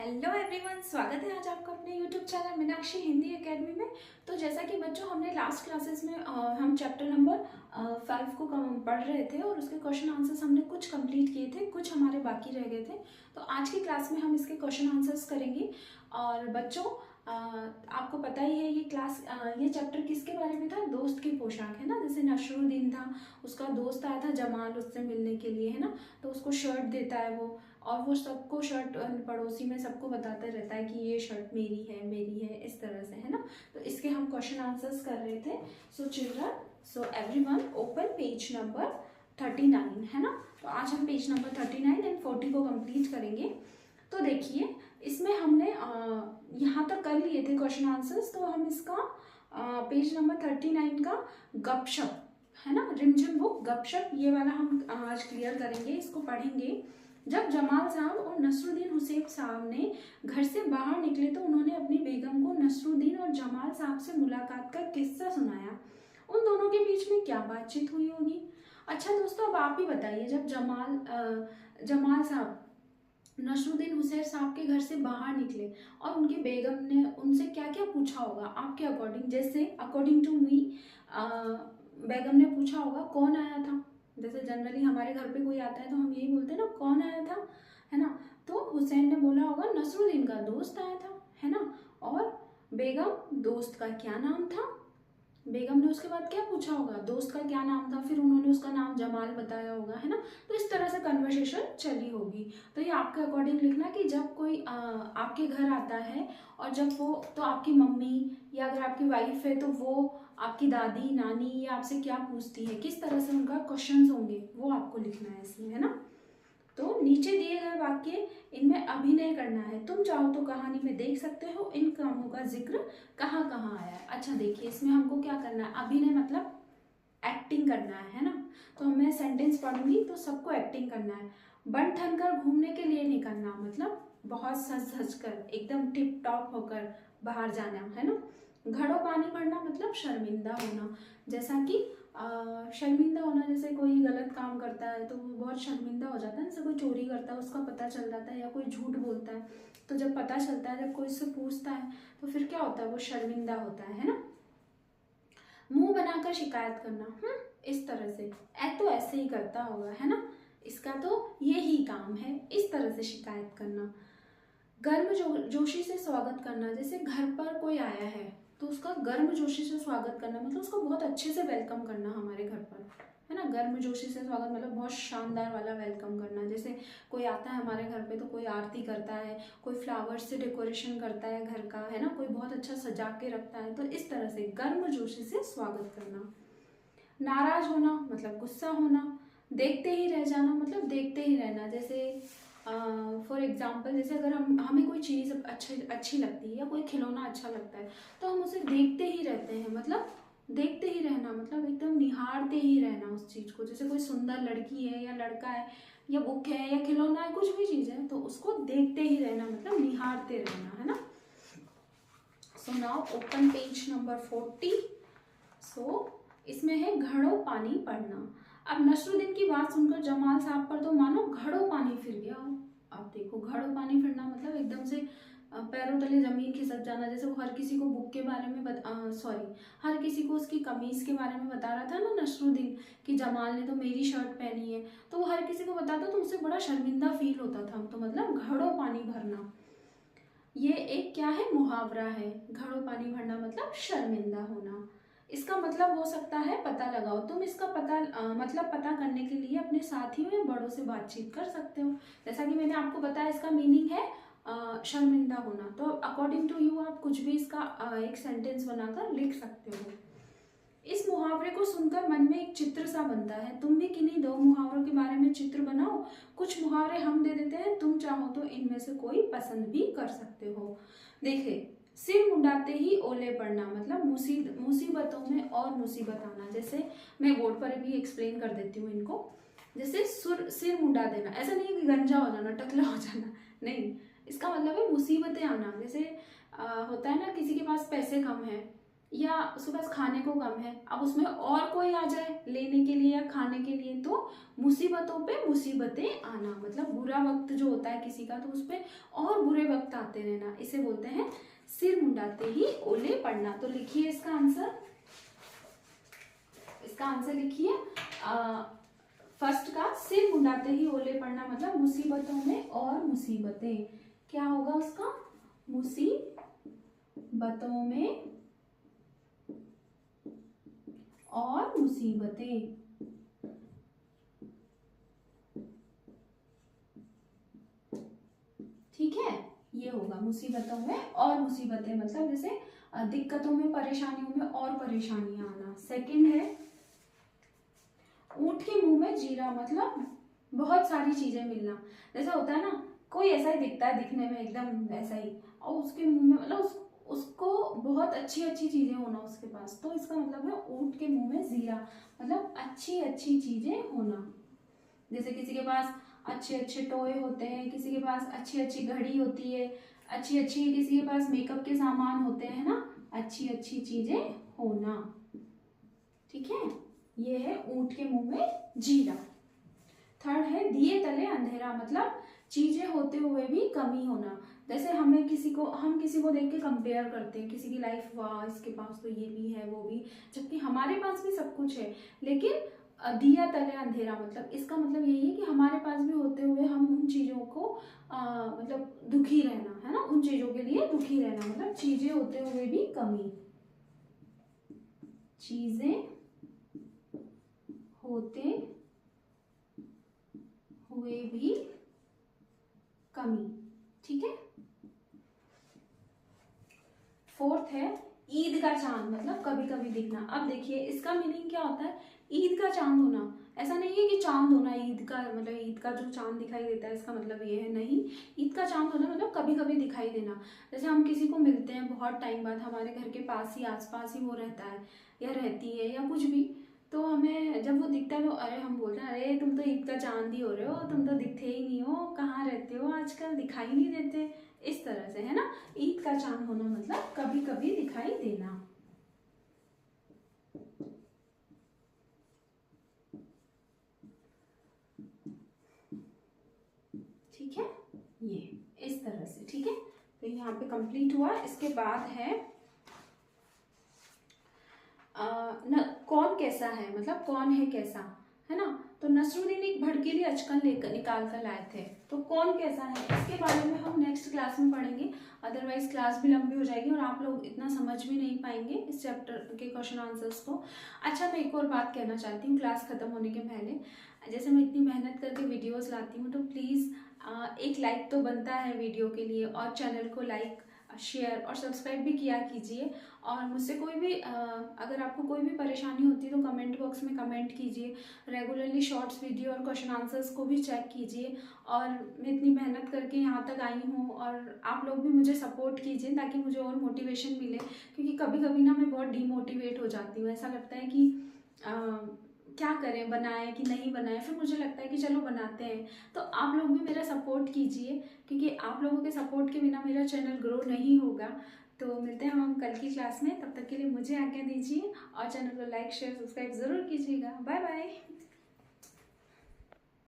Hello everyone, स्वागत है आज आपका अपने YouTube channel Meenakshi Hindi academy में। तो जैसा कि बच्चों हमने लास्ट क्लासेस में हम चैप्टर नंबर 5 को पढ़ रहे थे और उसके क्वेश्चन आंसर्स हमने कुछ कंप्लीट किए थे, कुछ हमारे बाकी रह गए थे। तो आज की क्लास में हम इसके क्वेश्चन आंसर्स करेंगे। और बच्चों आपको पता ही है ये चैप्टर किसके बारे में था? दोस्त की पोशाक, है ना। जैसे नसरुद्दीन था, उसका दोस्त आया था जमाल उससे मिलने के लिए, है ना। तो उसको शर्ट देता है वो, और वो सबको शर्ट पड़ोसी में सबको बताता रहता है कि ये शर्ट मेरी है, इस तरह से, है ना। तो इसके हम क्वेश्चन आंसर्स कर रहे थे। So children, so everyone open page number 39, है ना। तो आज हम पेज नंबर 39 एंड 40 को कंप्लीट करेंगे। तो देखिए, इसमें हमने यहाँ तक कर लिए थे क्वेश्चन आंसर्स। तो हम इसका पेज नंबर 39 का गपशप, है ना, रिमझिम बुक गपशप, ये वाला हम आज क्लियर करेंगे, इसको पढ़ेंगे। जब जमाल साहब और नसरुद्दीन हुसैन साहब ने घर से बाहर निकले तो उन्होंने अपनी बेगम को नसरुद्दीन और जमाल साहब से मुलाकात का किस्सा सुनाया। उन दोनों के बीच में क्या बातचीत हुई होगी? अच्छा दोस्तों, अब आप ही बताइए, जब जमाल साहब नसरुद्दीन हुसैन साहब के घर से बाहर निकले और उनकी बेगम ने उनसे क्या क्या पूछा होगा आपके अकॉर्डिंग? जैसे अकॉर्डिंग टू मी, बेगम ने पूछा होगा कौन आया था। जैसे जनरली हमारे घर पे कोई आता है तो हम यही बोलते हैं ना, कौन आया था, है ना। तो हुसैन ने बोला होगा नसरुद्दीन का दोस्त आया था, है ना। और बेगम, दोस्त का क्या नाम था? बेगम ने उसके बाद क्या पूछा होगा? दोस्त का क्या नाम था। फिर उन्होंने उसका नाम जमाल बताया होगा, है ना। तो इस तरह से कन्वर्सेशन चली होगी। तो ये आपके अकॉर्डिंग लिखना कि जब कोई आपके घर आता है और जब वो, तो आपकी मम्मी या अगर आपकी वाइफ है तो वो आपकी दादी नानी ये आपसे क्या पूछती है, किस तरह से उनका क्वेश्चंस होंगे, वो आपको लिखना है इसमें, है ना। तो नीचे दिए गए वाक्य, इनमें अभिनय करना है। तुम चाहो तो कहानी में देख सकते हो इन कामों का जिक्र कहाँ कहाँ आया है। अच्छा देखिए, इसमें हमको क्या करना है? अभिनय मतलब एक्टिंग करना है ना। तो मैं सेंटेंस पढ़ूंगी तो सबको एक्टिंग करना है। बन ठन कर घूमने के लिए निकलना मतलब बहुत सज धज कर, एकदम टिप टॉप होकर बाहर जाना, है ना। घड़ों पानी भरना मतलब शर्मिंदा होना। जैसा कि शर्मिंदा होना, जैसे कोई गलत काम करता है तो वो बहुत शर्मिंदा हो जाता है। जैसे कोई चोरी करता है, उसका पता चल जाता है, या कोई झूठ बोलता है तो जब पता चलता है, जब कोई उससे पूछता है तो फिर क्या होता है? वो शर्मिंदा होता है ना। मुंह बनाकर शिकायत करना, इस तरह से, तो ऐसे ही करता होगा, है ना, इसका तो यही काम है, इस तरह से शिकायत करना। जोशी से स्वागत करना, जैसे घर पर कोई आया है तो उसका गर्म जोशी से स्वागत करना मतलब उसको बहुत अच्छे से वेलकम करना हमारे घर पर, है ना। गर्म जोशी से स्वागत मतलब बहुत शानदार वाला वेलकम करना। जैसे कोई आता है हमारे घर पे तो कोई आरती करता है, कोई फ्लावर्स से डेकोरेशन करता है घर का, है ना, कोई बहुत अच्छा सजा के रखता है। तो इस तरह से गर्म जोशी से स्वागत करना। नाराज होना मतलब गुस्सा होना। देखते ही रह जाना मतलब देखते ही रहना। जैसे फॉर एग्जाम्पल, जैसे अगर हमें कोई चीज़ अच्छी लगती है या कोई खिलौना अच्छा लगता है तो हम उसे देखते ही रहते हैं, मतलब देखते ही रहना मतलब एकदम निहारते ही रहना उस चीज़ को। जैसे कोई सुंदर लड़की है या लड़का है या बुक है या खिलौना है, कुछ भी चीज़ है तो उसको देखते ही रहना मतलब निहारते रहना, है ना। So now open page number 40। सो इसमें है घड़ों पानी पड़ना। अब नसरुद्दीन की बात सुनकर जमाल साहब पर तो मानो घड़ों पानी फिर गया। अब देखो, घड़ों पानी फिरना मतलब एकदम से पैरों तले जमीन खिसक जाना। जैसे वो हर किसी को बुक के बारे में हर किसी को उसकी कमीज के बारे में बता रहा था ना नसरुद्दीन, कि जमाल ने तो मेरी शर्ट पहनी है, तो वो हर किसी को बताता तो उसे बड़ा शर्मिंदा फील होता था। तो मतलब घड़ों पानी भरना, ये एक क्या है? मुहावरा है। घड़ों पानी भरना मतलब शर्मिंदा होना। इसका मतलब हो सकता है पता लगाओ। तुम इसका मतलब पता करने के लिए अपने साथियों या बड़ों से बातचीत कर सकते हो। जैसा कि मैंने आपको बताया, इसका मीनिंग है शर्मिंदा होना। तो अकॉर्डिंग टू यू आप कुछ भी इसका एक सेंटेंस बनाकर लिख सकते हो। इस मुहावरे को सुनकर मन में एक चित्र सा बनता है। तुम भी किन्हीं दो मुहावरों के बारे में चित्र बनाओ। कुछ मुहावरे हम दे देते हैं, तुम चाहो तो इनमें से कोई पसंद भी कर सकते हो। देखिए, सिर मुंडाते ही ओले पड़ना मतलब मुसीबतों में और मुसीबत आना। जैसे मैं बोर्ड पर भी एक्सप्लेन कर देती हूँ इनको। जैसे सिर मुंडा देना, ऐसा नहीं है कि गंजा हो जाना, टकला हो जाना, नहीं। इसका मतलब है मुसीबतें आना। जैसे होता है ना, किसी के पास पैसे कम है या उसके पास खाने को कम है, अब उसमें और कोई आ जाए लेने के लिए या खाने के लिए, तो मुसीबतों पे मुसीबतें आना, मतलब बुरा वक्त जो होता है किसी का तो उस पर और बुरे वक्त आते रहना, इसे बोलते हैं सिर मुंडाते ही ओले पड़ना। तो लिखिए इसका आंसर, इसका आंसर लिखिए फर्स्ट का, सिर मुंडाते ही ओले पड़ना मतलब मुसीबतों में और मुसीबतें, क्या होगा उसका, मुसीबतों में और मुसीबतें। ठीक है, ये होगा मुसीबतों में और मुसीबतें, मतलब जैसे दिक्कतों में परेशानियों में और परेशानियां आना। सेकंड है ऊंट के मुंह में जीरा, मतलब बहुत सारी चीजें मिलना। जैसा होता है ना, कोई ऐसा ही दिखता है दिखने में एकदम ऐसा ही, और उसके मुंह में मतलब उसको बहुत अच्छी अच्छी चीजें होना उसके पास, तो इसका मतलब है ऊंट के मुंह में जीरा, मतलब अच्छी अच्छी चीजें होना। जैसे किसी के पास अच्छे अच्छे टॉय होते हैं, किसी के पास अच्छी अच्छी घड़ी होती है, अच्छी अच्छी किसी के पास मेकअप के सामान होते हैं ना, अच्छी अच्छी चीजें होना। ठीक है, ये है ऊंट के मुंह में जीरा। थर्ड है दिए तले अंधेरा, मतलब चीजें होते हुए भी कमी होना। जैसे हम किसी को देख के कंपेयर करते हैं, किसी की लाइफ, वाह इसके पास तो ये भी है वो भी, जबकि हमारे पास भी सब कुछ है। लेकिन दिया तले अंधेरा, मतलब इसका मतलब यही है कि हमारे पास भी होते हुए हम उन चीजों को मतलब दुखी रहना है ना, उन चीजों के लिए दुखी रहना, मतलब चीजें होते हुए भी कमी, चीजें होते हुए भी कमी। ठीक है, फोर्थ है ईद का चांद, मतलब कभी कभी दिखना। अब देखिए इसका मीनिंग क्या होता है, ईद का चांद होना, ऐसा नहीं है कि चांद होना ईद का, मतलब ईद का जो चांद दिखाई देता है इसका मतलब ये है, नहीं, ईद का चांद होना मतलब कभी कभी दिखाई देना। जैसे हम किसी को मिलते हैं बहुत टाइम बाद, हमारे घर के पास ही आसपास ही वो रहता है या रहती है या कुछ भी, तो हमें जब वो दिखता है तो अरे हम बोलते हैं अरे तुम तो ईद का चांद ही हो रहे हो, तुम तो दिखते ही नहीं हो, कहाँ रहते हो आजकल, दिखाई नहीं देते, इस तरह से है ना। ईद का चांद होना मतलब कभी कभी दिखाई देना। ठीक है, ये इस तरह से। ठीक है, तो यहाँ पे कंप्लीट हुआ। इसके बाद है न कौन कैसा है, मतलब कौन है कैसा, है ना। तो नसरुद्दीन एक भड़कीली अचकन लेकर निकाल कर लाए थे, तो कौन कैसा है इसके बारे में हम नेक्स्ट क्लास में पढ़ेंगे, अदरवाइज क्लास भी लंबी हो जाएगी और आप लोग इतना समझ भी नहीं पाएंगे इस चैप्टर के क्वेश्चन आंसर्स को। अच्छा, मैं एक और बात कहना चाहती हूँ क्लास खत्म होने के पहले, जैसे मैं इतनी मेहनत करके वीडियोस लाती हूँ, तो प्लीज़ एक लाइक तो बनता है वीडियो के लिए, और चैनल को लाइक शेयर और सब्सक्राइब भी किया कीजिए। और मुझसे कोई भी अगर आपको कोई भी परेशानी होती है तो कमेंट बॉक्स में कमेंट कीजिए। रेगुलरली शॉर्ट्स वीडियो और क्वेश्चन आंसर्स को भी चेक कीजिए। और मैं इतनी मेहनत करके यहाँ तक आई हूँ, और आप लोग भी मुझे सपोर्ट कीजिए ताकि मुझे और मोटिवेशन मिले, क्योंकि कभी कभी ना मैं बहुत डीमोटिवेट हो जाती हूँ, ऐसा लगता है कि क्या करें, बनाएं कि नहीं बनाएं, फिर मुझे लगता है कि चलो बनाते हैं। तो आप लोग भी मेरा सपोर्ट कीजिए, क्योंकि आप लोगों के सपोर्ट के बिना मेरा चैनल ग्रो नहीं होगा। तो मिलते हैं हम कल की क्लास में, तब तक के लिए मुझे आज्ञा दीजिए और चैनल को लाइक शेयर सब्सक्राइब ज़रूर कीजिएगा। Bye bye.